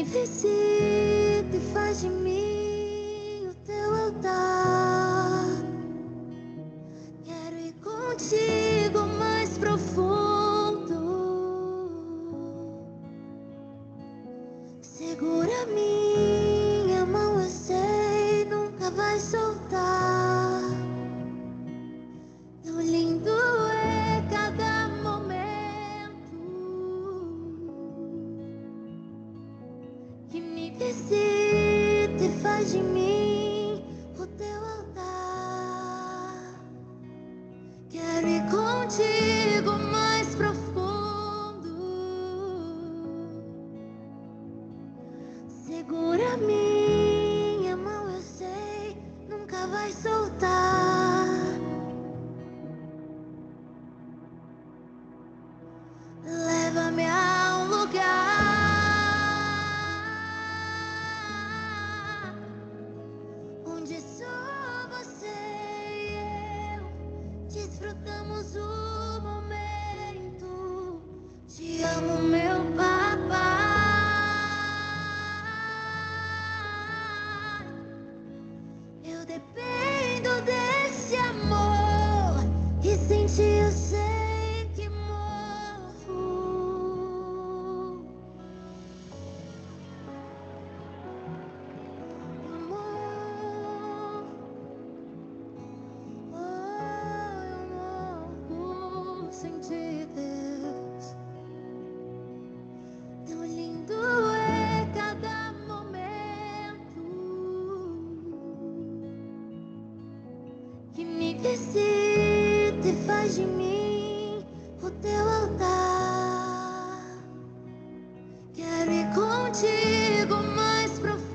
visita e faz de mim o teu altar. Quero ir contigo mais profundo. Segura minha mão, eu sei, nunca vai soltar. Tão lindo é cada momento que me visita e faz de mim o teu altar. Quero ir contigo mais profundo. Segura minha mão, eu sei, nunca vai soltar. Leva-me a um lugar onde só você e eu desfrutamos o momento. Te amo, meu papai. Eu dependo desse amor e sem ti eu sei que morro. Eu morro sem ti, Deus. Tão lindo é cada momento que me visita e faz de mim o teu altar. Quero ir contigo mais profundo.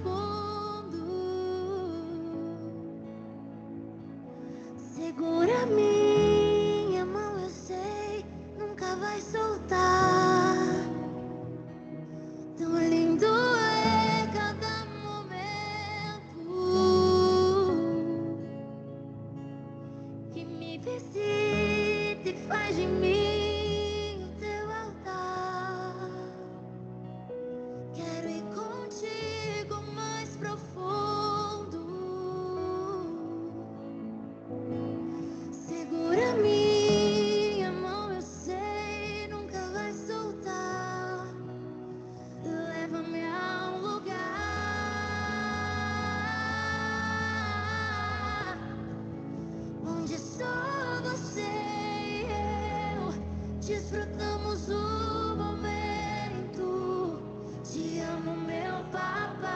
Segura minha mão, eu sei, nunca vai soltar. Tão lindo é cada momento que me visita e faz de mim o teu altar. Quero ir contigo mais profundo. Segura minha mão, eu sei, nunca vai soltar. Leva-me a um lugar onde só você e eu desfrutamos o momento. Te amo, meu papai.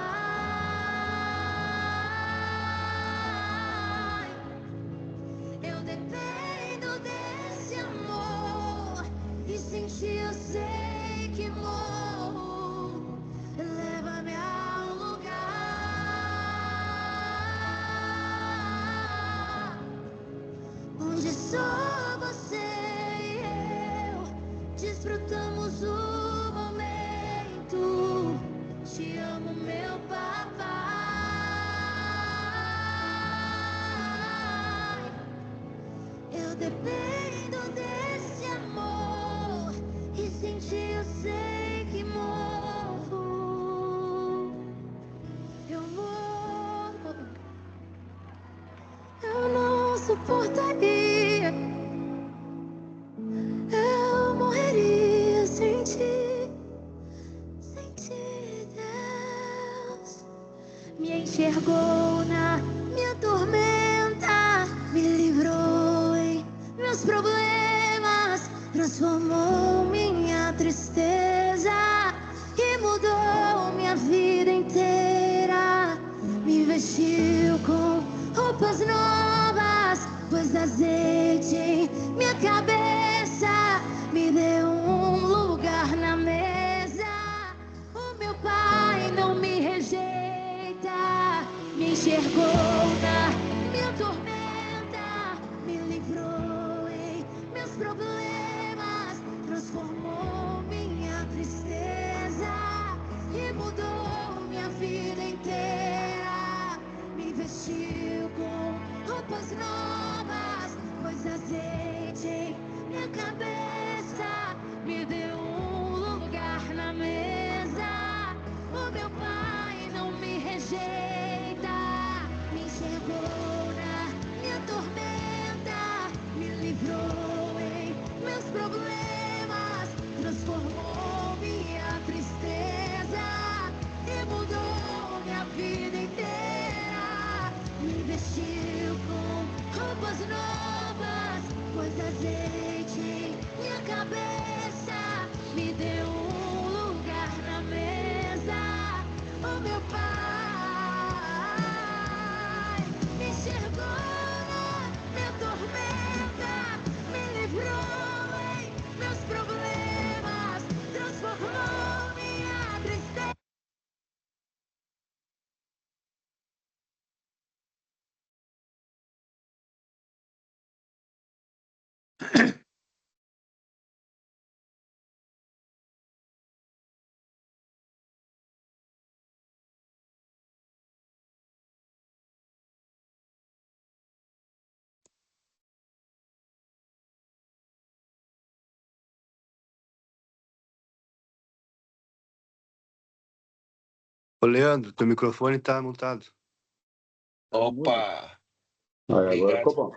Eu dependo desse amor e sem ti eu sei que morro. Leva-me a um lugar onde só você e eu desfrutamos o momento. Te amo, meu papai. Eu dependo desse amor e sem ti eu sei que morro. Eu morro. Eu não suportaria. Eu morreria sem ti, Deus. Me enxergou na minha tormenta, me livrou em meus problemas, transformou minha tristeza e mudou minha vida inteira. Me vestiu com roupas novas, pôs azeite em minha cabeça, me deu um lugar na mesa. O meu pai não me rejeita, me enxergou na minha tormenta, me livrou em meus problemas, transformou minha tristeza e mudou minha vida inteira. Me vestiu com roupas novas, pôs azeite em minha cabeça, me deu um lugar na mesa. O meu Ô, Leandro, teu microfone tá mutado. Opa! Agora ficou bom.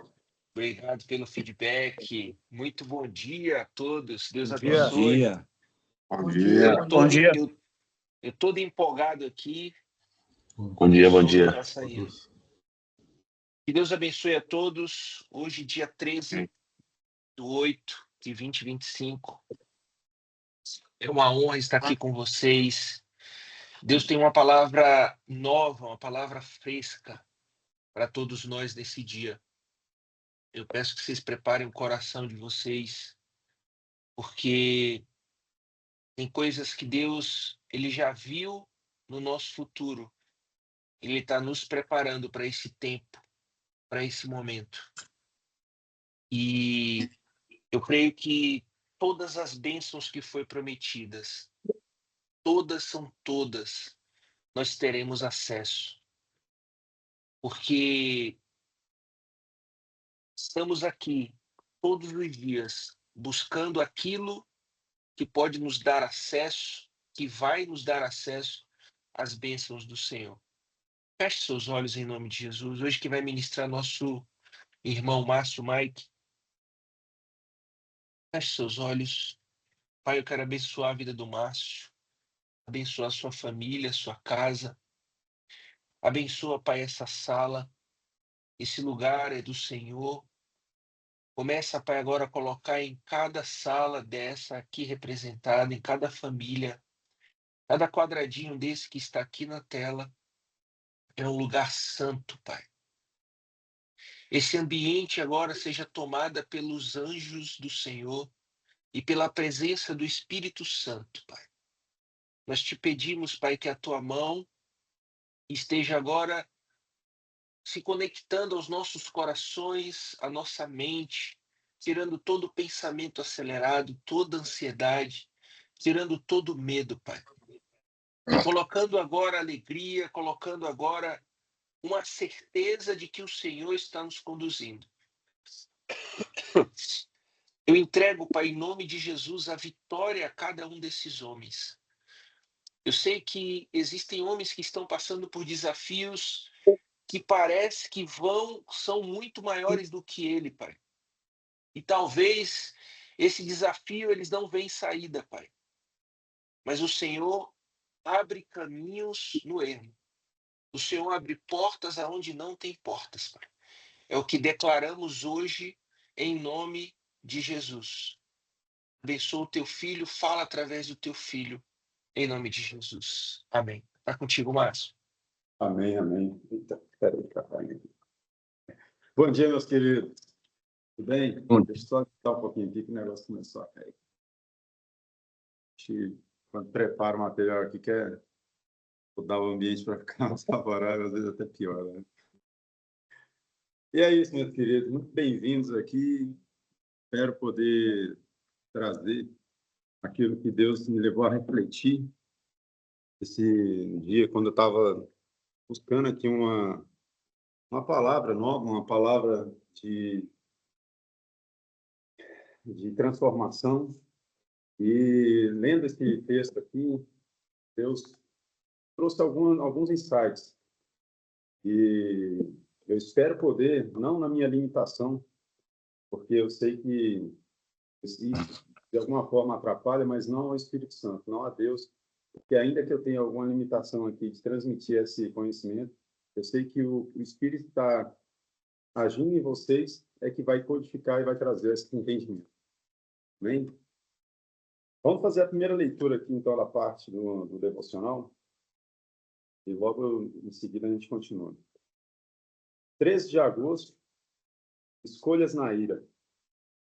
Obrigado pelo feedback. Muito bom dia a todos. Deus Bom dia. abençoe. Bom dia. Bom dia. Eu todo empolgado aqui. Bom dia, bom dia. Tá saindo. Que Deus abençoe a todos. Hoje, dia 13/8/2025. É uma honra estar aqui com vocês. Deus tem uma palavra nova, uma palavra fresca para todos nós nesse dia. Eu peço que vocês preparem o coração de vocês, porque tem coisas que Deus ele já viu no nosso futuro. Ele está nos preparando para esse tempo, para esse momento. E eu creio que todas as bênçãos que foi prometidas, todas, nós teremos acesso. Porque estamos aqui todos os dias buscando aquilo que pode nos dar acesso, que vai nos dar acesso às bênçãos do Senhor. Feche seus olhos em nome de Jesus. Hoje que vai ministrar nosso irmão Márcio Mike. Feche seus olhos. Pai, eu quero abençoar a vida do Márcio. Abençoar a sua família, a sua casa. Abençoa, Pai, essa sala. Esse lugar é do Senhor. Começa, Pai, agora a colocar em cada sala dessa aqui representada, em cada família, cada quadradinho desse que está aqui na tela, é um lugar santo, Pai. Esse ambiente agora seja tomado pelos anjos do Senhor e pela presença do Espírito Santo, Pai. Nós te pedimos, Pai, que a tua mão esteja agora se conectando aos nossos corações, à nossa mente, tirando todo o pensamento acelerado, toda ansiedade, tirando todo medo, Pai. Colocando agora alegria, colocando agora uma certeza de que o Senhor está nos conduzindo. Eu entrego, Pai, em nome de Jesus, a vitória a cada um desses homens. Eu sei que existem homens que estão passando por desafios que parece que são muito maiores do que ele, Pai. E talvez esse desafio eles não veem saída, Pai. Mas o Senhor abre caminhos no ermo. O Senhor abre portas aonde não tem portas, Pai. É o que declaramos hoje em nome de Jesus. Abençoa o teu filho, fala através do teu filho, em nome de Jesus. Amém. Está contigo, Márcio. Amém, amém. Eita, peraí, caralho. Bom dia, meus queridos. Tudo bem? Deixa eu só dar um pouquinho aqui que o negócio começou a cair. Quando prepara o material aqui, quer mudar o ambiente para ficar mais favorável, às vezes até pior, né? E é isso, meus queridos. Muito bem-vindos aqui. Espero poder trazer aquilo que Deus me levou a refletir esse dia, quando eu estava buscando aqui uma palavra nova, uma palavra de transformação. E lendo esse texto aqui, Deus trouxe alguns insights. E eu espero poder, não na minha limitação, porque eu sei que isso de alguma forma atrapalha, mas não ao Espírito Santo, não a Deus, porque ainda que eu tenha alguma limitação aqui de transmitir esse conhecimento, eu sei que o Espírito está agindo em vocês, é que vai codificar e vai trazer esse entendimento. Amém? Vamos fazer a primeira leitura aqui, então, da parte do devocional, e logo em seguida a gente continua. 13 de agosto, escolhas na ira.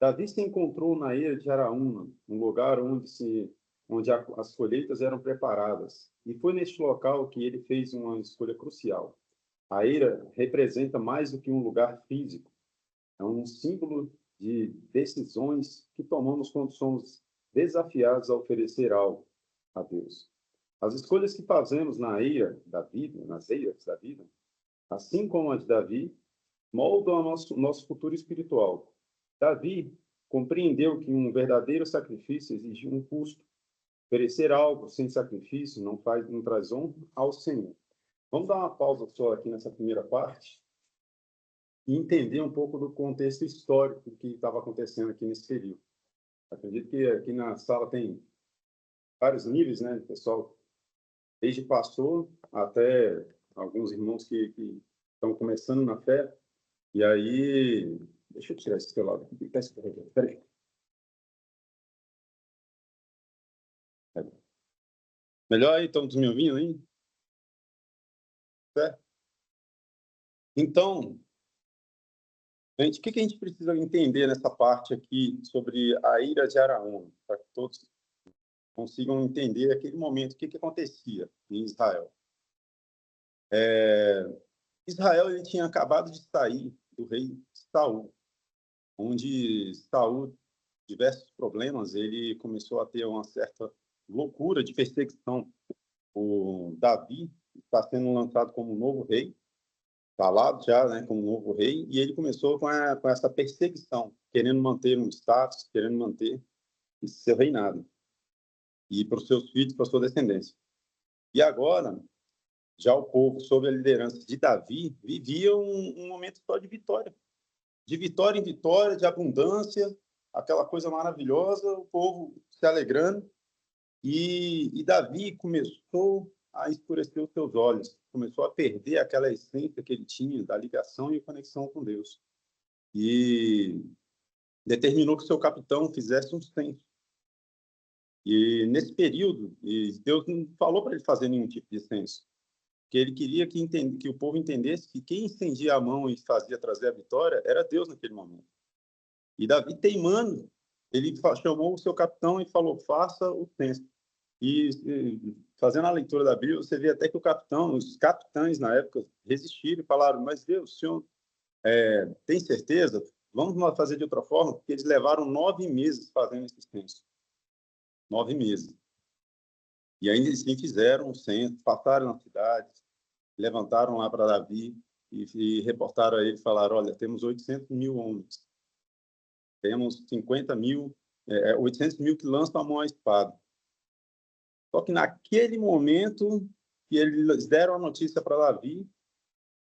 Davi se encontrou na ira de Araúna, um lugar onde as colheitas eram preparadas, e foi neste local que ele fez uma escolha crucial. A ira representa mais do que um lugar físico, é um símbolo de decisões que tomamos quando somos desafiados a oferecer algo a Deus. As escolhas que fazemos na ira da vida, nas eiras da vida, assim como a de Davi, moldam o nosso futuro espiritual. Davi compreendeu que um verdadeiro sacrifício exigia um custo. Oferecer algo sem sacrifício não traz honra ao Senhor. Vamos dar uma pausa só aqui nessa primeira parte e entender um pouco do contexto histórico que estava acontecendo aqui nesse período. Acredito que aqui na sala tem vários níveis, né, pessoal, desde pastor até alguns irmãos que estão começando na fé. E aí, deixa eu tirar esse teu lado aqui, peraí. Melhor aí, estão me ouvindo aí? Certo? Então, gente, o que a gente precisa entender nessa parte aqui sobre a ira de Araúna, para que todos consigam entender aquele momento, o que acontecia em Israel. Israel ele tinha acabado de sair do rei Saul, onde Saul, diversos problemas, ele começou a ter uma certa loucura de perseguição. O Davi está sendo lançado como novo rei, falado já, né, como novo rei, e ele começou com essa perseguição, querendo manter um status, querendo manter seu reinado, e para os seus filhos, para a sua descendência. E agora, já o povo, sob a liderança de Davi, vivia um momento só de vitória em vitória, de abundância, aquela coisa maravilhosa, o povo se alegrando, e Davi começou a escurecer os seus olhos, começou a perder aquela essência que ele tinha da ligação e conexão com Deus. E determinou que seu capitão fizesse um censo. E nesse período, Deus não falou para ele fazer nenhum tipo de censo, porque ele queria que o povo entendesse que quem estendia a mão e fazia trazer a vitória era Deus naquele momento. E Davi, teimando, ele chamou o seu capitão e falou, faça o censo. E fazendo a leitura da Bíblia, você vê até que os capitães na época resistiram e falaram, mas Deus, o senhor tem certeza? Vamos fazer de outra forma? Porque eles levaram 9 meses fazendo esse censo. 9 meses. E ainda assim fizeram o censo, passaram na cidade, levantaram lá para Davi e reportaram a ele, falaram, olha, temos 800 mil homens, temos 50 mil, 800 mil que lançam a mão à espada. Só que naquele momento que eles deram a notícia para Davi,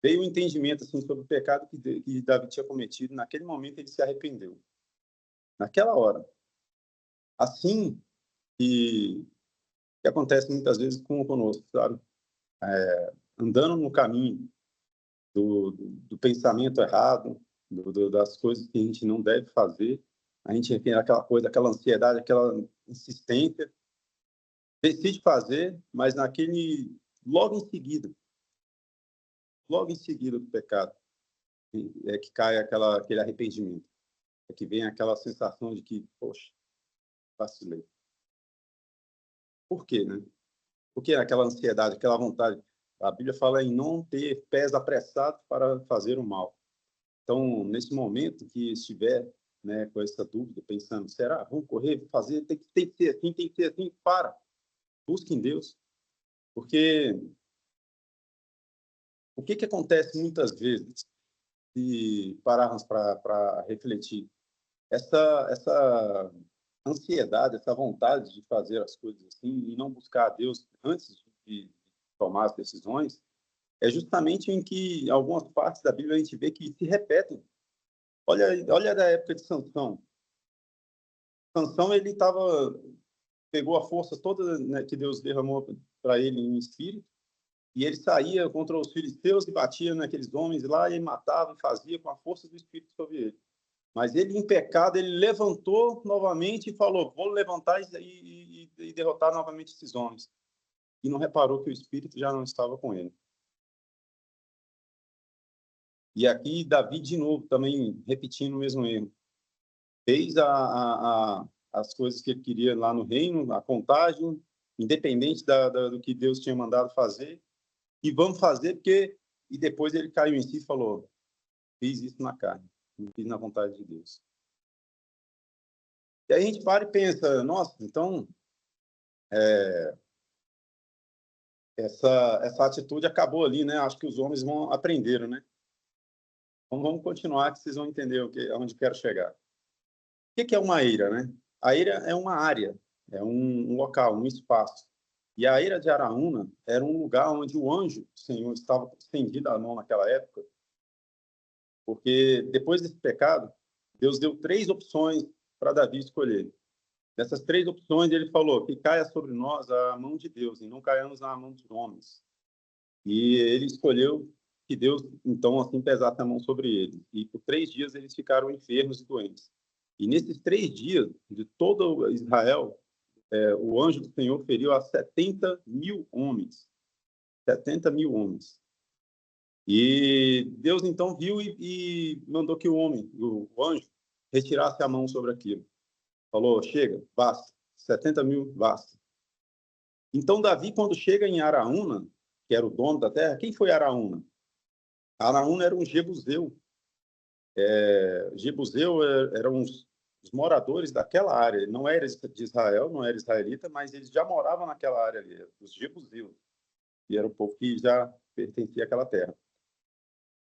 veio o entendimento assim, sobre o pecado que Davi tinha cometido. Naquele momento ele se arrependeu. Naquela hora. Assim que acontece muitas vezes conosco, sabe? Andando no caminho do pensamento errado, das coisas que a gente não deve fazer, a gente tem aquela coisa, aquela ansiedade, aquela insistência, decide fazer, mas logo em seguida do pecado, é que cai aquele arrependimento, é que vem aquela sensação de que, poxa, vacilei. Por quê, né? Porque aquela ansiedade, aquela vontade. A Bíblia fala em não ter pés apressados para fazer o mal. Então, nesse momento que estiver, né, com essa dúvida, pensando, será? Vamos correr, fazer, tem que ser assim, para. Busque em Deus. Porque o que acontece muitas vezes, se pararmos para refletir, essa ansiedade, essa vontade de fazer as coisas assim e não buscar a Deus antes de tomar as decisões, é justamente em que algumas partes da Bíblia a gente vê que se repetem. Olha da época de Sansão. Sansão, ele pegou a força toda, né, que Deus derramou para ele em espírito, e ele saía contra os filisteus e batia naqueles homens lá, e ele matava e fazia com a força do Espírito sobre ele. Mas ele, em pecado, ele levantou novamente e falou, vou levantar e derrotar novamente esses homens. E não reparou que o Espírito já não estava com ele. E aqui, Davi, de novo, também repetindo o mesmo erro. Fez as coisas que ele queria lá no reino, a contagem, independente do que Deus tinha mandado fazer, e vamos fazer porque... E depois ele caiu em si e falou, fiz isso na carne, não fiz na vontade de Deus. E aí a gente para e pensa, nossa, então essa atitude acabou ali, né? Acho que os homens aprenderam, né? Então vamos continuar que vocês vão entender aonde quero chegar. O que é uma ira, né? A ira é uma área, é um local, um espaço. E a Eira de Araúna era um lugar onde o anjo do Senhor estava estendido a mão naquela época, porque depois desse pecado, Deus deu 3 opções para Davi escolher. Dessas 3 opções, ele falou que caia sobre nós a mão de Deus e não caiamos na mão dos homens. E ele escolheu que Deus, então, assim, pesasse a mão sobre eles. E por 3 dias eles ficaram enfermos e doentes. E nesses 3 dias, de todo Israel, o anjo do Senhor feriu a 70.000 homens. 70.000 homens. E Deus, então, viu e mandou que o anjo, retirasse a mão sobre aquilo. Falou, chega, basta. 70.000, basta. Então, Davi, quando chega em Araúna, que era o dono da terra, quem foi Araúna? Araúna era um jebuseu. Jebuseu eram os moradores daquela área. Ele não era de Israel, não era israelita, mas eles já moravam naquela área ali, os jebuseus. E era um povo que já pertencia àquela terra.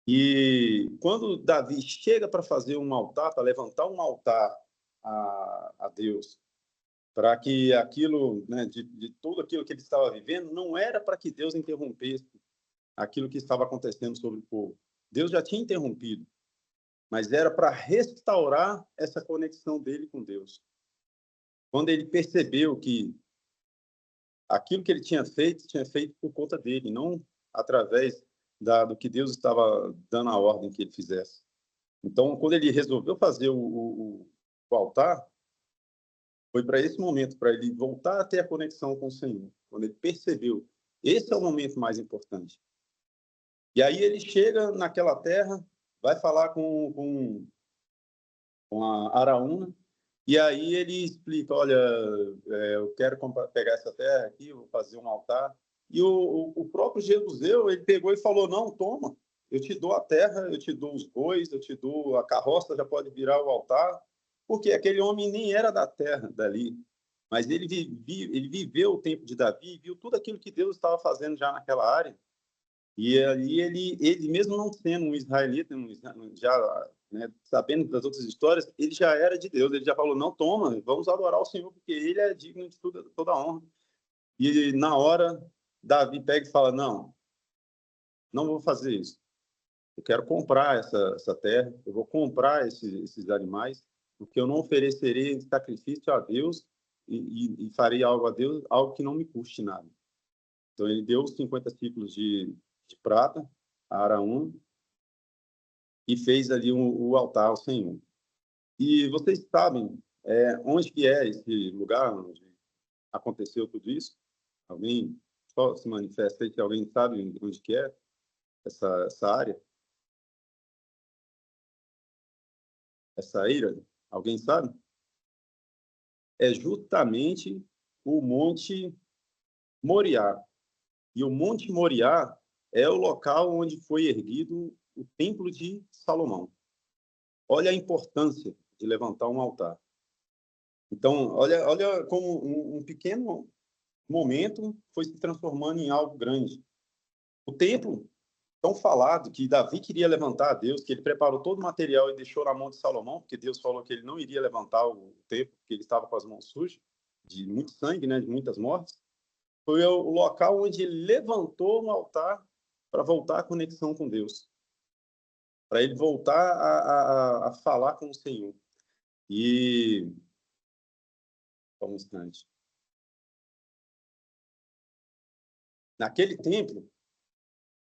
E quando Davi chega para fazer um altar, para levantar um altar a Deus, para que aquilo, né, de tudo aquilo que ele estava vivendo, não era para que Deus interrompesse aquilo que estava acontecendo sobre o povo. Deus já tinha interrompido, mas era para restaurar essa conexão dele com Deus. Quando ele percebeu que aquilo que ele tinha feito por conta dele, não através do que Deus estava dando a ordem que ele fizesse. Então, quando ele resolveu fazer o altar, foi para esse momento, para ele voltar a ter a conexão com o Senhor. Quando ele percebeu, esse é o momento mais importante. E aí ele chega naquela terra, vai falar com a Araúna, e aí ele explica, olha, eu quero pegar essa terra aqui, eu vou fazer um altar. E o próprio Jebuseu, ele pegou e falou, não, toma, eu te dou a terra, eu te dou os bois, eu te dou a carroça, já pode virar o altar, porque aquele homem nem era da terra dali, mas ele viveu o tempo de Davi, viu tudo aquilo que Deus estava fazendo já naquela área, e ali ele mesmo não sendo um israelita, já, né, sabendo das outras histórias, ele já era de Deus, ele já falou, não, toma, vamos adorar o Senhor, porque ele é digno de toda a honra. E na hora, Davi pega e fala, não vou fazer isso. Eu quero comprar essa terra, eu vou comprar esses animais, porque eu não oferecerei sacrifício a Deus e farei algo a Deus, algo que não me custe nada. Então, ele deu os 50 ciclos de prata a Araúna e fez ali o altar ao Senhor. E vocês sabem onde que é esse lugar onde aconteceu tudo isso? Alguém só se manifesta aí que alguém sabe onde que é essa área? Essa Eira? Alguém sabe? É justamente o Monte Moriá. E o Monte Moriá é o local onde foi erguido o Templo de Salomão. Olha a importância de levantar um altar. Então, olha como um pequeno momento foi se transformando em algo grande. O templo, tão falado, que Davi queria levantar a Deus, que ele preparou todo o material e deixou na mão de Salomão, porque Deus falou que ele não iria levantar o templo, porque ele estava com as mãos sujas, de muito sangue, né, de muitas mortes. Foi o local onde ele levantou um altar para voltar à conexão com Deus, para ele voltar a falar com o Senhor. E... só um instante. Naquele templo,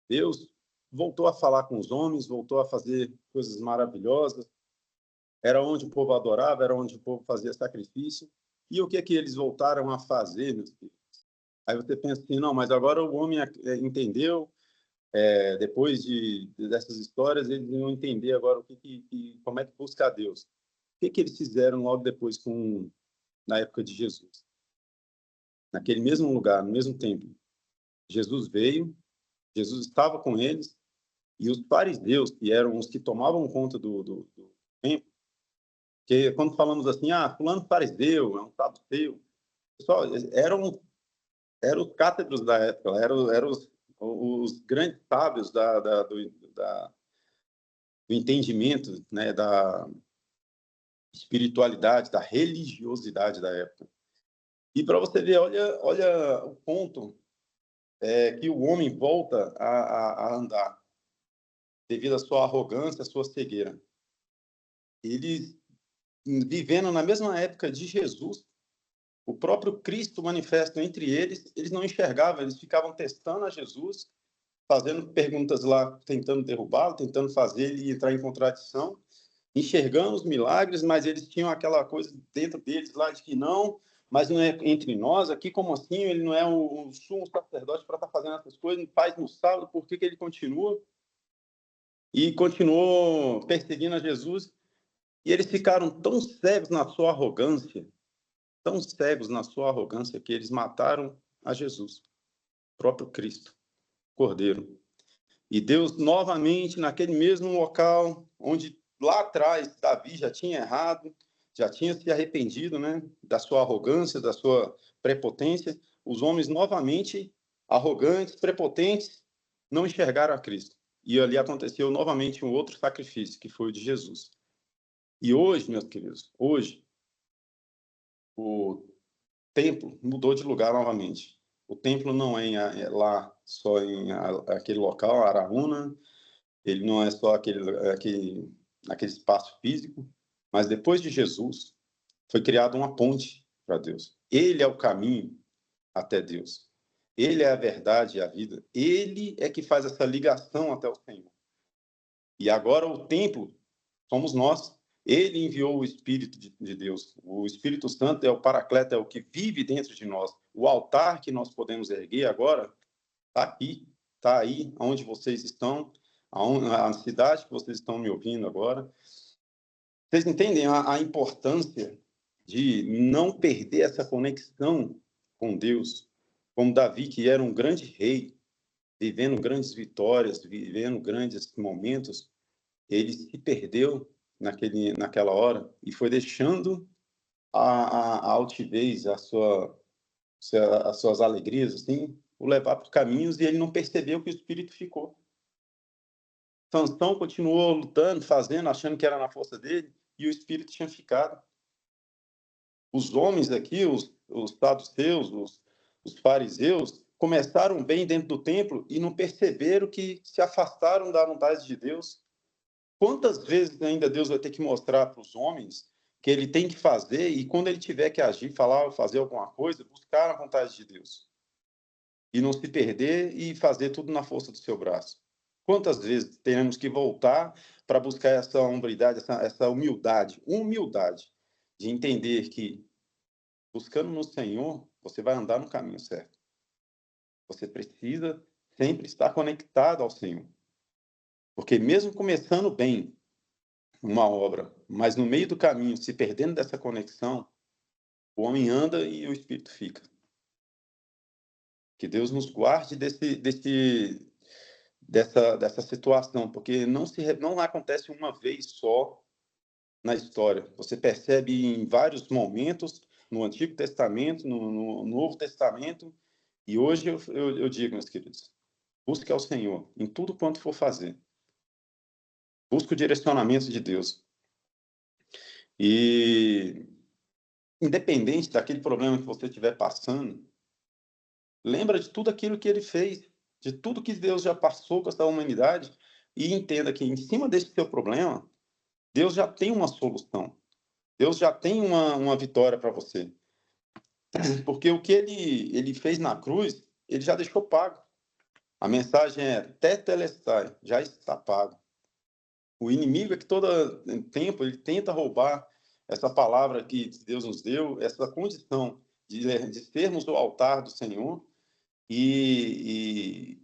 Deus voltou a falar com os homens, voltou a fazer coisas maravilhosas. Era onde o povo adorava, era onde o povo fazia sacrifício. E o que é que eles voltaram a fazer, meus filhos? Aí você pensa assim, não, mas agora o homem entendeu, depois dessas histórias, eles vão entender agora como é que busca a Deus. O que eles fizeram logo depois, na época de Jesus? Naquele mesmo lugar, no mesmo templo. Jesus veio, Jesus estava com eles, e os fariseus, que eram os que tomavam conta do templo, que quando falamos assim, fulano fariseu, é um saduceu, pessoal, eram os cátedros da época, eram os grandes sábios do entendimento, né, da espiritualidade, da religiosidade da época. E para você ver, olha o ponto que o homem volta a andar, devido à sua arrogância, à sua cegueira. Eles, vivendo na mesma época de Jesus, o próprio Cristo manifesto entre eles, eles não enxergavam, eles ficavam testando a Jesus, fazendo perguntas lá, tentando derrubá-lo, tentando fazer ele entrar em contradição, enxergando os milagres, mas eles tinham aquela coisa dentro deles lá de que não, mas não é entre nós, aqui como assim? Ele não é o sumo sacerdote para estar fazendo essas coisas, faz no sábado, por que ele continua? E continuou perseguindo a Jesus, e eles ficaram tão cegos na sua arrogância, que eles mataram a Jesus, o próprio Cristo, Cordeiro. E Deus, novamente, naquele mesmo local, onde lá atrás Davi já tinha errado, já tinha se arrependido, né, da sua arrogância, da sua prepotência, os homens novamente arrogantes, prepotentes, não enxergaram a Cristo. E ali aconteceu novamente um outro sacrifício, que foi o de Jesus. E hoje, meus queridos, hoje, o templo mudou de lugar novamente. O templo não é lá só em aquele local, Araúna, ele não é só aquele espaço físico, mas depois de Jesus, foi criada uma ponte para Deus. Ele é o caminho até Deus. Ele é a verdade e a vida. Ele é que faz essa ligação até o Senhor. E agora o templo somos nós. Ele enviou o Espírito de Deus. O Espírito Santo é o Paracleto, é o que vive dentro de nós. O altar que nós podemos erguer agora está aqui, está aí, onde vocês estão, a cidade que vocês estão me ouvindo agora. Vocês entendem a importância de não perder essa conexão com Deus? Como Davi, que era um grande rei, vivendo grandes vitórias, vivendo grandes momentos, ele se perdeu naquela hora e foi deixando a altivez, as suas alegrias, assim, o levar por caminhos, e ele não percebeu que o espírito ficou. Sansão continuou lutando, fazendo, achando que era na força dele, e o espírito tinha ficado. Os homens aqui, os saduceus, os fariseus, começaram bem dentro do templo e não perceberam que se afastaram da vontade de Deus. Quantas vezes ainda Deus vai ter que mostrar para os homens que ele tem que fazer, e quando ele tiver que agir, falar ou fazer alguma coisa, buscar a vontade de Deus? E não se perder e fazer tudo na força do seu braço. Quantas vezes teremos que voltar para buscar essa hombridade, essa humildade, de entender que, buscando no Senhor, você vai andar no caminho certo. Você precisa sempre estar conectado ao Senhor. Porque mesmo começando bem uma obra, mas no meio do caminho, se perdendo dessa conexão, o homem anda e o espírito fica. Que Deus nos guarde dessa situação, porque não acontece uma vez só na história. Você percebe em vários momentos, no Antigo Testamento, no Novo Testamento, e hoje eu digo, meus queridos, busque ao Senhor em tudo quanto for fazer. Busque o direcionamento de Deus. E, independente daquele problema que você estiver passando, lembra de tudo aquilo que ele fez, de tudo que Deus já passou com essa humanidade, e entenda que em cima desse seu problema, Deus já tem uma solução. Deus já tem uma vitória para você. Porque o que ele fez na cruz, ele já deixou pago. A mensagem é tetelestai, já está pago. O inimigo é que todo tempo ele tenta roubar essa palavra que Deus nos deu, essa condição de sermos o altar do Senhor e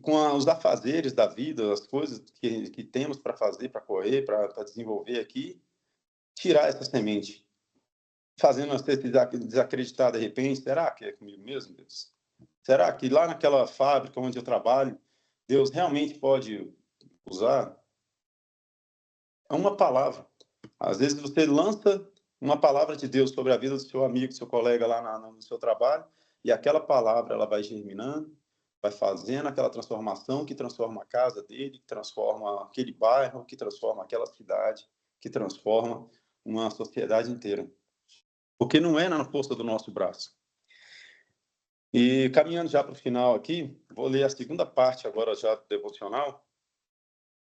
com os afazeres da vida, as coisas que temos para fazer, para correr, para desenvolver aqui, tirar essa semente, fazendo você desacreditar de repente. Será que é comigo mesmo, Deus? Será que lá naquela fábrica onde eu trabalho, Deus realmente pode usar? É uma palavra. Às vezes você lança uma palavra de Deus sobre a vida do seu amigo, do seu colega lá no seu trabalho, e aquela palavra ela vai germinando, vai fazendo aquela transformação que transforma a casa dele, que transforma aquele bairro, que transforma aquela cidade, que transforma uma sociedade inteira. porque não é na força do nosso braço. E caminhando já para o final aqui, vou ler a segunda parte agora já do devocional,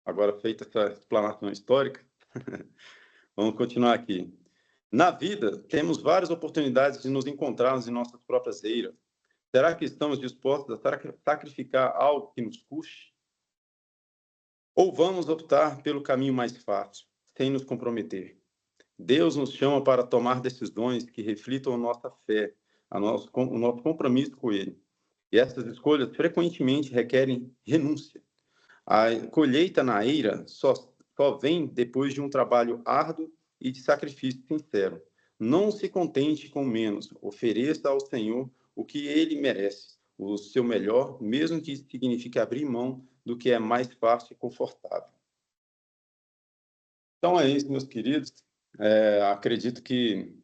agora feita essa explanação histórica. Vamos continuar aqui. Na vida, temos várias oportunidades de nos encontrarmos em nossas próprias eiras. Será que estamos dispostos a sacrificar algo que nos custe? Ou vamos optar pelo caminho mais fácil, sem nos comprometer? Deus nos chama para tomar decisões que reflitam a nossa fé, o nosso compromisso com Ele. E essas escolhas frequentemente requerem renúncia. A colheita na eira só vem depois de um trabalho árduo e de sacrifício sincero. Não se contente com menos, ofereça ao Senhor o que Ele merece, o seu melhor, mesmo que signifique abrir mão do que é mais fácil e confortável. Então é isso, meus queridos. Acredito que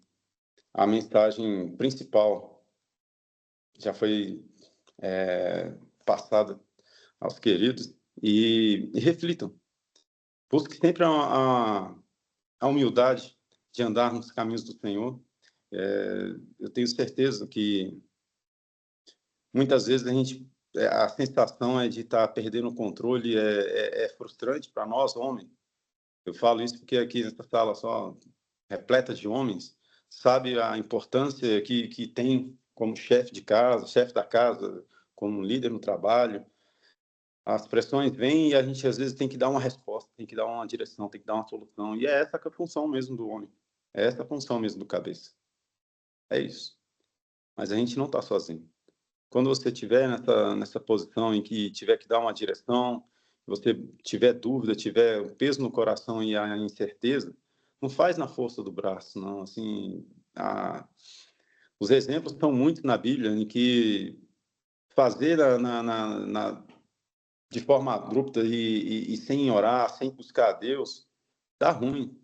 a mensagem principal já foi passada aos queridos e reflitam. Busque sempre a humildade de andar nos caminhos do Senhor. Eu tenho certeza que muitas vezes a sensação é de estar perdendo o controle, é frustrante para nós, homens. Eu falo isso porque aqui nessa sala só repleta de homens, sabe a importância que tem como chefe de casa, chefe da casa, como líder no trabalho. As pressões vêm e a gente às vezes tem que dar uma resposta, tem que dar uma direção, tem que dar uma solução. E é essa que é a função mesmo do homem. É essa a função mesmo do cabeça. É isso. Mas a gente não está sozinho. Quando você estiver nessa posição em que tiver que dar uma direção, você tiver dúvida, tiver um peso no coração e a incerteza, não faz na força do braço, não. Assim, os exemplos estão muito na Bíblia em que fazer de forma abrupta e sem orar, sem buscar a Deus, dá ruim,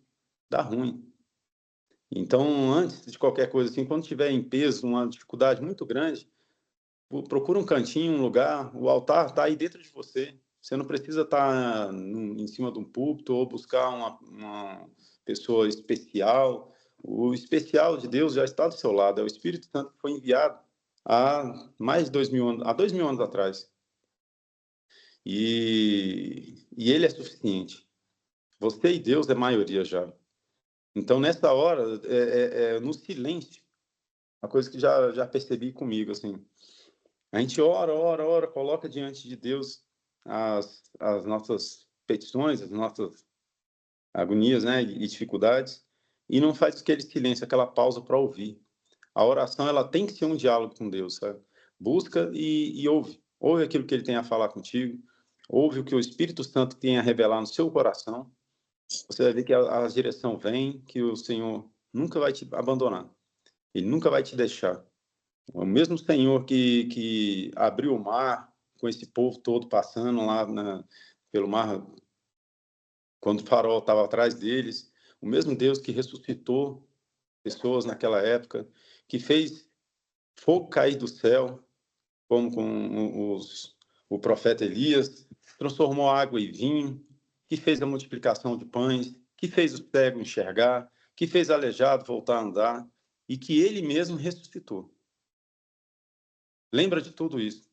dá ruim. Então, antes de qualquer coisa assim, quando tiver em peso, uma dificuldade muito grande, procura um cantinho, um lugar, o altar está aí dentro de você. Você não precisa estar em cima de um púlpito ou buscar uma pessoa especial. O especial de Deus já está do seu lado, é o Espírito Santo que foi enviado há mais de 2000 anos, há 2000 anos atrás. E ele é suficiente. Você e Deus é maioria já. Então, nessa hora, no silêncio, uma coisa que já percebi comigo, assim, a gente ora, coloca diante de Deus as nossas petições, as nossas agonias, né, e dificuldades, e não faz aquele silêncio, aquela pausa para ouvir. A oração, ela tem que ser um diálogo com Deus, sabe? Busca e ouve. Ouve aquilo que Ele tem a falar contigo, ouve o que o Espírito Santo tem a revelar no seu coração. Você vai ver que a direção vem, que o Senhor nunca vai te abandonar. Ele nunca vai te deixar. O mesmo Senhor que abriu o mar com esse povo todo passando lá pelo mar, quando o farol estava atrás deles, o mesmo Deus que ressuscitou pessoas naquela época, que fez fogo cair do céu, como com o profeta Elias, transformou água em vinho, que fez a multiplicação de pães, que fez o cego enxergar, que fez o aleijado voltar a andar, e que ele mesmo ressuscitou. Lembra de tudo isso.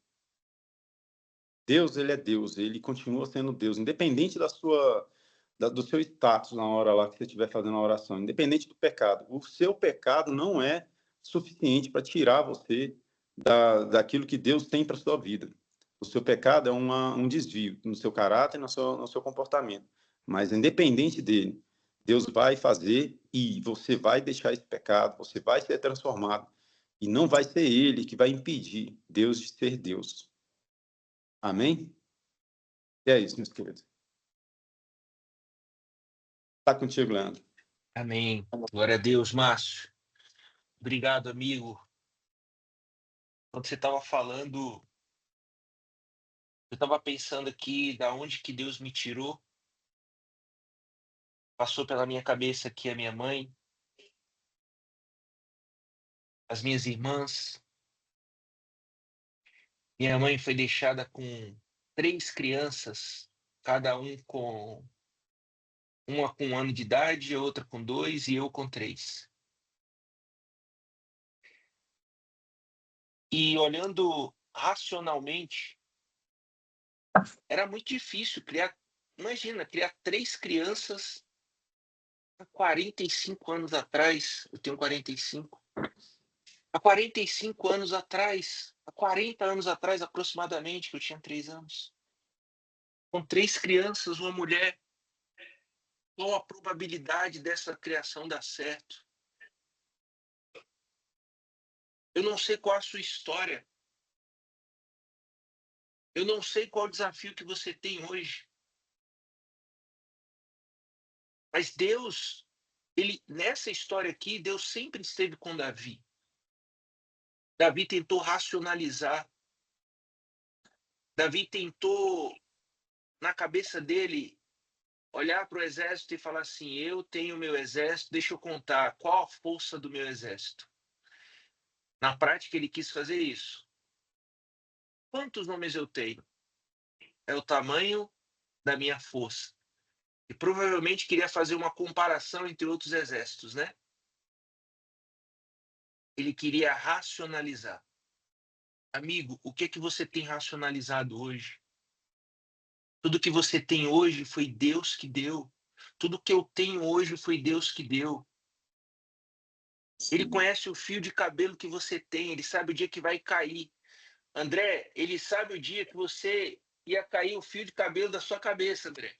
Deus, ele é Deus, ele continua sendo Deus, independente do seu status na hora lá que você estiver fazendo a oração, independente do pecado. O seu pecado não é suficiente para tirar você daquilo que Deus tem para sua vida. O seu pecado é um desvio no seu caráter e no seu comportamento. Mas, independente dele, Deus vai fazer e você vai deixar esse pecado, você vai ser transformado. E não vai ser ele que vai impedir Deus de ser Deus. Amém? E é isso, meus queridos. Está contigo, Leandro. Amém. Glória a Deus, Márcio. Obrigado, amigo. Quando você estava falando, eu estava pensando aqui da onde que Deus me tirou. Passou pela minha cabeça aqui a minha mãe, as minhas irmãs. Minha mãe foi deixada com 3 crianças, cada uma com 1 ano de idade, outra com 2 e eu com 3. E olhando racionalmente, era muito difícil criar. Imagina, criar 3 crianças há 45 anos atrás. Eu tenho 45. Há 45 anos atrás, há 40 anos atrás aproximadamente, que eu tinha 3 anos. Com 3 crianças, uma mulher, qual a probabilidade dessa criação dar certo? Eu não sei qual a sua história. Eu não sei qual o desafio que você tem hoje. Mas Deus, nessa história aqui, Deus sempre esteve com Davi. Davi tentou racionalizar. Davi tentou, na cabeça dele, olhar para o exército e falar assim: eu tenho meu exército, deixa eu contar qual a força do meu exército. Na prática, ele quis fazer isso. Quantos nomes eu tenho? É o tamanho da minha força. E provavelmente queria fazer uma comparação entre outros exércitos, né? Ele queria racionalizar. Amigo, o que é que você tem racionalizado hoje? Tudo que você tem hoje foi Deus que deu. Tudo que eu tenho hoje foi Deus que deu. Ele conhece o fio de cabelo que você tem, ele sabe o dia que vai cair. André, ele sabe o dia que você ia cair o fio de cabelo da sua cabeça, André.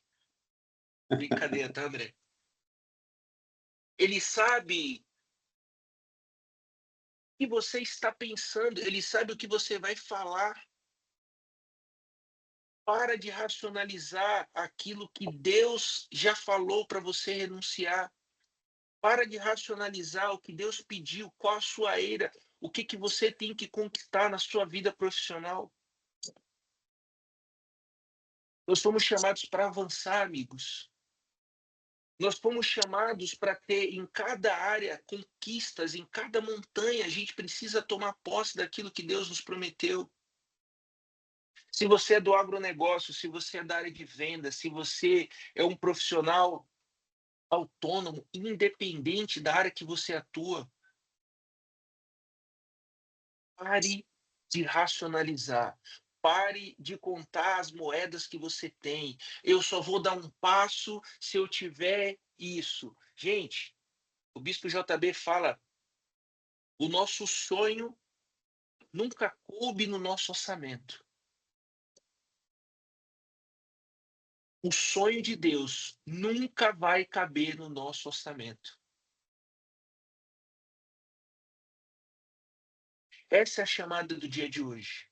Brincadeira, tá, André? Ele sabe o que você está pensando, ele sabe o que você vai falar. Para de racionalizar aquilo que Deus já falou para você renunciar. Para de racionalizar o que Deus pediu, qual a sua eira, o que você tem que conquistar na sua vida profissional. Nós fomos chamados para avançar, amigos. Nós fomos chamados para ter em cada área conquistas, em cada montanha a gente precisa tomar posse daquilo que Deus nos prometeu. Se você é do agronegócio, se você é da área de venda, se você é um profissional autônomo, independente da área que você atua, pare de racionalizar. Pare de contar as moedas que você tem. Eu só vou dar um passo se eu tiver isso. Gente, o Bispo JB fala, o nosso sonho nunca coube no nosso orçamento. O sonho de Deus nunca vai caber no nosso orçamento. Essa é a chamada do dia de hoje.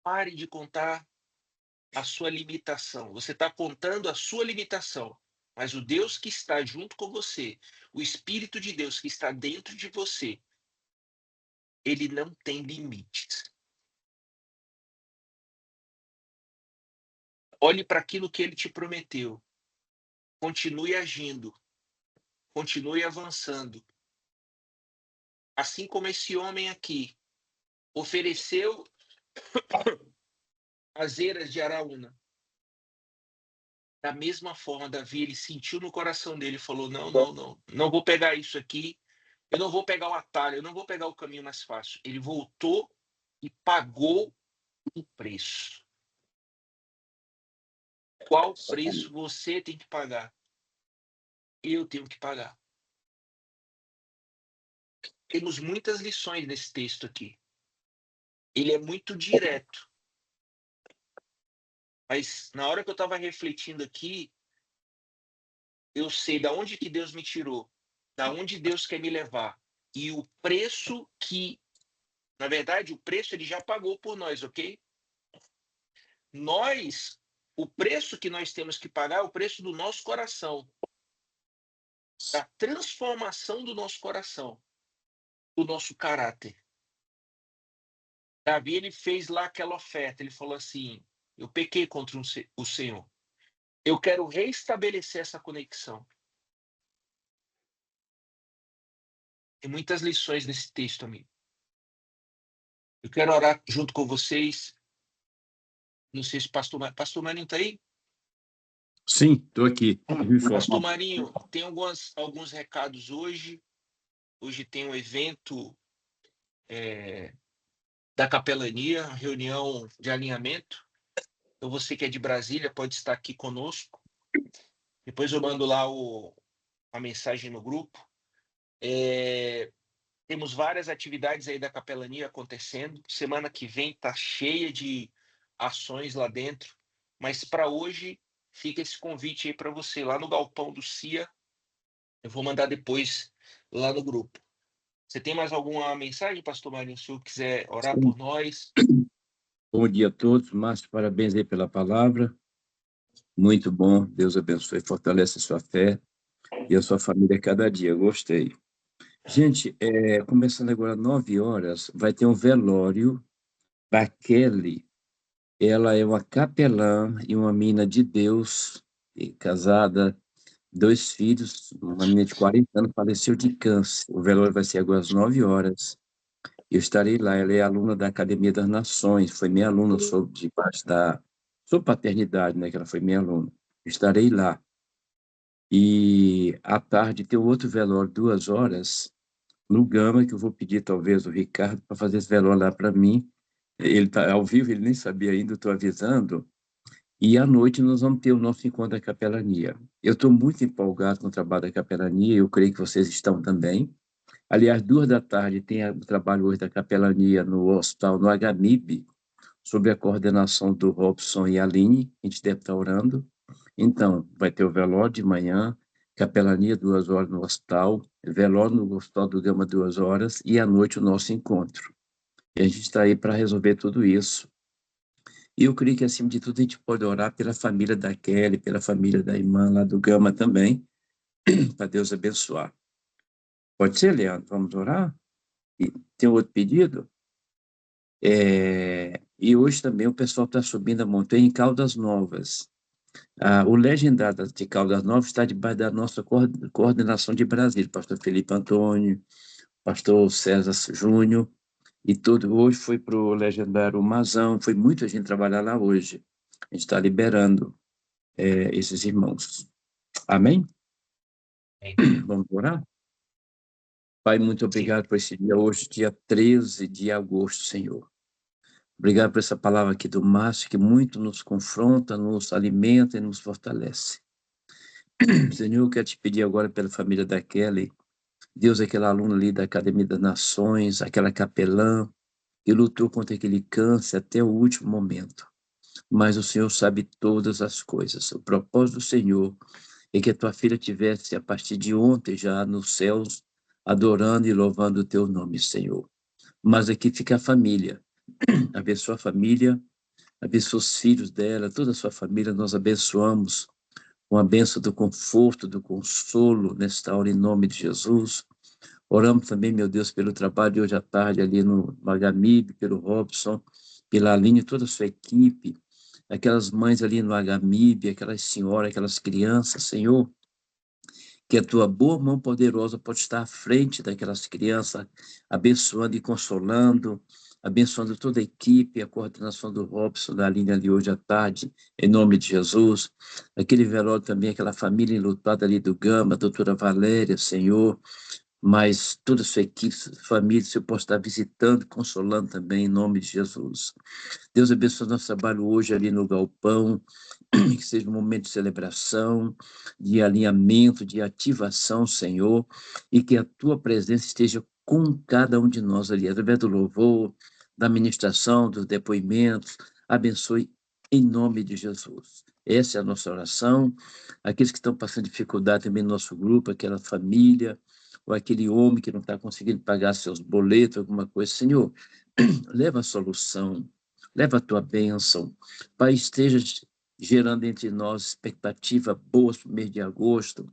Pare de contar a sua limitação. Você está contando a sua limitação. Mas o Deus que está junto com você, o Espírito de Deus que está dentro de você, ele não tem limites. Olhe para aquilo que ele te prometeu. Continue agindo. Continue avançando. Assim como esse homem aqui ofereceu as eiras de Araúna. Da mesma forma, Davi, ele sentiu no coração dele e falou: não vou pegar isso aqui, eu não vou pegar o atalho, eu não vou pegar o caminho mais fácil. Ele voltou e pagou o preço. Qual preço você tem que pagar? Eu tenho que pagar. Temos muitas lições nesse texto aqui. Ele é muito direto. Mas na hora que eu estava refletindo aqui, eu sei da onde que Deus me tirou, da onde Deus quer me levar. E o preço que, na verdade, o preço ele já pagou por nós, ok? O preço que nós temos que pagar é o preço do nosso coração. Da transformação do nosso coração, do nosso caráter. Davi, ele fez lá aquela oferta, ele falou assim, eu pequei contra o Senhor. Eu quero restabelecer essa conexão. Tem muitas lições nesse texto, amigo. Eu quero orar junto com vocês. Não sei se Pastor Marinho está aí? Sim, estou aqui. Pastor Marinho, tem alguns recados hoje. Hoje tem um evento da capelania, reunião de alinhamento. Então, você que é de Brasília pode estar aqui conosco. Depois eu mando lá a mensagem no grupo. Temos várias atividades aí da capelania acontecendo. Semana que vem está cheia de ações lá dentro. Mas para hoje, fica esse convite aí para você, lá no Galpão do CIA. Eu vou mandar depois lá no grupo. Você tem mais alguma mensagem, pastor Marinho? Se o quiser orar por nós. Bom dia a todos. Márcio, parabéns aí pela palavra. Muito bom. Deus abençoe e fortalece a sua fé e a sua família cada dia. Gostei. Gente, começando agora às 9 horas, vai ter um velório da Kelly. Ela é uma capelã e uma menina de Deus, casada, 2 filhos, uma menina de 40 anos faleceu de câncer. O velório vai ser agora às 9 horas. Eu estarei lá. Ela é aluna da Academia das Nações, foi minha aluna debaixo da sua paternidade, né, que ela foi minha aluna. Estarei lá. E à tarde tem outro velório, 2 horas, no Gama, que eu vou pedir talvez o Ricardo para fazer esse velório lá para mim. Ele está ao vivo, ele nem sabia ainda, estou avisando. E à noite nós vamos ter o nosso encontro da capelania. Eu estou muito empolgado com o trabalho da capelania, eu creio que vocês estão também. Aliás, 2 da tarde tem o trabalho hoje da capelania no hospital, no HMIB, sob a coordenação do Robson e Aline, a gente deve estar orando. Então, vai ter o velório de manhã, capelania 2 horas no hospital, velório no hospital do Gama 2 horas, e à noite o nosso encontro. E a gente está aí para resolver tudo isso. E eu creio que, acima de tudo, a gente pode orar pela família da Kelly, pela família da irmã lá do Gama também, para Deus abençoar. Pode ser, Leandro? Vamos orar? E tem outro pedido? E hoje também o pessoal está subindo a montanha em Caldas Novas. O legendado de Caldas Novas está debaixo da nossa coordenação de Brasília, pastor Felipe Antônio, pastor César Júnior, e tudo. Hoje foi para o legendário Mazão, foi muita gente trabalhar lá hoje. A gente está liberando esses irmãos. Amém? Vamos orar? Pai, muito obrigado por esse dia hoje, dia 13 de agosto, Senhor. Obrigado por essa palavra aqui do Márcio, que muito nos confronta, nos alimenta e nos fortalece. Senhor, eu quero te pedir agora pela família da Kelly, Deus, aquela aluna ali da Academia das Nações, aquela capelã, que lutou contra aquele câncer até o último momento. Mas o Senhor sabe todas as coisas. O propósito do Senhor é que a tua filha tivesse, a partir de ontem, já nos céus, adorando e louvando o teu nome, Senhor. Mas aqui fica a família. Abençoa a família, abençoa os filhos dela, toda a sua família, nós abençoamos com a bênção do conforto, do consolo, nesta hora, em nome de Jesus. Oramos também, meu Deus, pelo trabalho de hoje à tarde ali no HMIB, pelo Robson, pela Aline, toda a sua equipe, aquelas mães ali no HMIB, aquelas senhoras, aquelas crianças, Senhor, que a tua boa mão poderosa pode estar à frente daquelas crianças, abençoando e consolando, abençoando toda a equipe, a coordenação do Robson, da Aline ali hoje à tarde, em nome de Jesus. Aquele velório também, aquela família enlutada ali do Gama, a doutora Valéria, Senhor, mas toda a sua equipe, sua família, se eu posso estar visitando, consolando também, em nome de Jesus. Deus abençoe o nosso trabalho hoje ali no galpão, que seja um momento de celebração, de alinhamento, de ativação, Senhor, e que a tua presença esteja com cada um de nós ali, através do louvor, da ministração, dos depoimentos. Abençoe em nome de Jesus. Essa é a nossa oração. Aqueles que estão passando dificuldade também no nosso grupo, aquela família, ou aquele homem que não está conseguindo pagar seus boletos, alguma coisa, Senhor, leva a solução, leva a tua bênção. Pai, esteja gerando entre nós expectativa boa para o mês de agosto,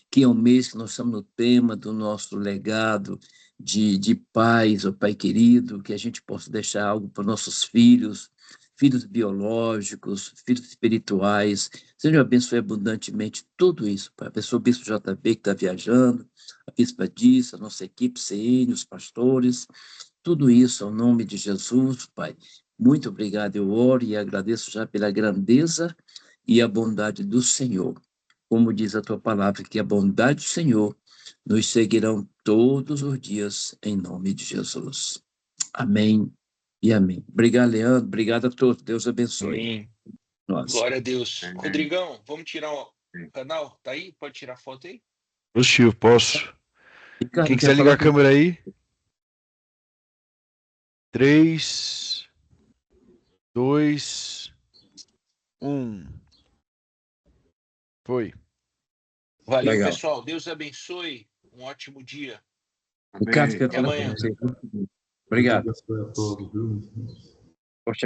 que é um mês que nós estamos no tema do nosso legado de paz, ó Pai querido, que a gente possa deixar algo para nossos filhos, filhos biológicos, filhos espirituais. Senhor, abençoe abundantemente tudo isso, Pai. Abençoe o Bispo JB que está viajando, a Bispa Diz, a nossa equipe CN, os pastores, tudo isso ao nome de Jesus, Pai. Muito obrigado, eu oro e agradeço já pela grandeza e a bondade do Senhor. Como diz a tua palavra, que a bondade do Senhor nos seguirão todos os dias, em nome de Jesus. Amém e amém. Obrigado, Leandro. Obrigado a todos. Deus abençoe. Amém. Nós. Glória a Deus. Amém. Rodrigão, vamos tirar o canal? Tá aí? Pode tirar a foto aí? Positivo, posso. Ricardo, Quem quer quiser ligar a falar câmera aí. 3, 2, 1. Foi. Valeu, Legal. pessoal. Deus abençoe. Um ótimo dia. Ricardo, quer Até falar amanhã. com você? Obrigado. Deus abençoe a todos, viu? Forte